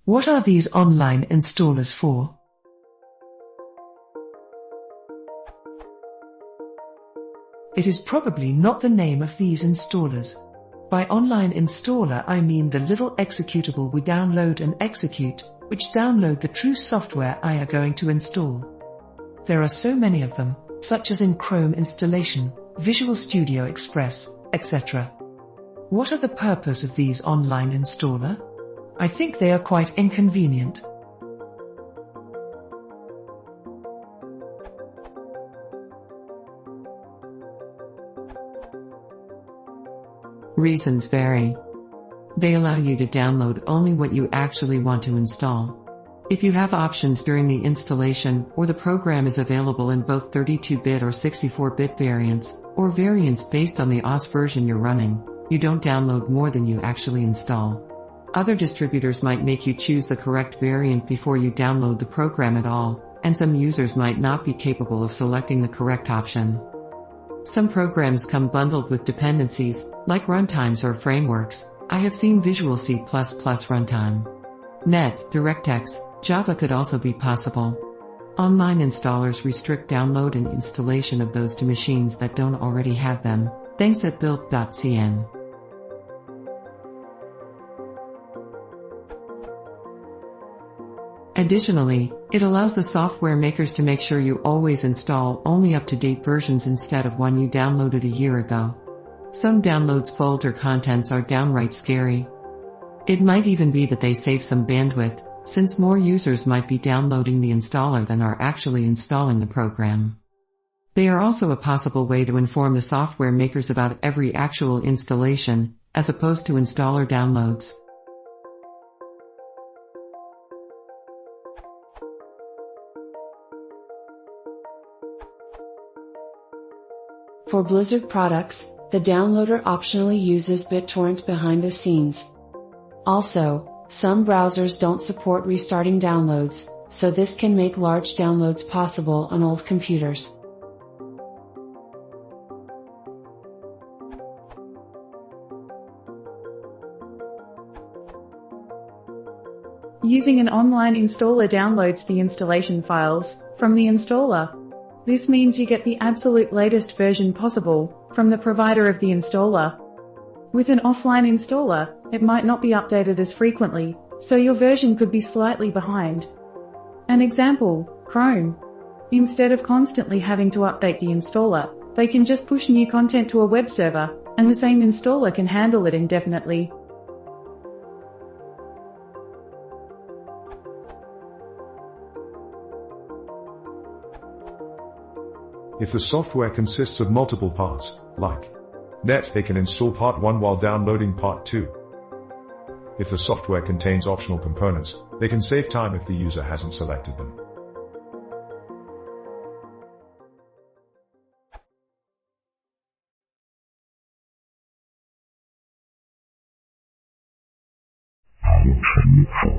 What are these online installers for? It is probably not the name of these installers. By online installer I mean the little executable we download and execute, which download the true software I are going to install. There are so many of them, such as in Chrome installation, Visual Studio Express, etc. What are the purpose of these online installer? I think they are quite inconvenient. Reasons vary. They allow you to download only what you actually want to install. If you have options during the installation, or the program is available in both 32-bit or 64-bit variants, or variants based on the OS version you're running, you don't download more than you actually install. Other distributors might make you choose the correct variant before you download the program at all, and some users might not be capable of selecting the correct option. Some programs come bundled with dependencies, like runtimes or frameworks. I have seen Visual C++ runtime. Net, DirectX, Java could also be possible. Online installers restrict download and installation of those to machines that don't already have them. Thanks at build.cn. Additionally, it allows the software makers to make sure you always install only up-to-date versions instead of one you downloaded a year ago. Some downloads folder contents are downright scary. It might even be that they save some bandwidth, since more users might be downloading the installer than are actually installing the program. They are also a possible way to inform the software makers about every actual installation, as opposed to installer downloads. For Blizzard products, the downloader optionally uses BitTorrent behind the scenes. Also, some browsers don't support restarting downloads, so this can make large downloads possible on old computers. Using an online installer downloads the installation files from the installer. This means you get the absolute latest version possible from the provider of the installer. With an offline installer, it might not be updated as frequently, so your version could be slightly behind. An example, Chrome. Instead of constantly having to update the installer, they can just push new content to a web server, and the same installer can handle it indefinitely. If the software consists of multiple parts, like net, they can install part 1 while downloading part 2. If the software contains optional components, they can save time if the user hasn't selected them. How can you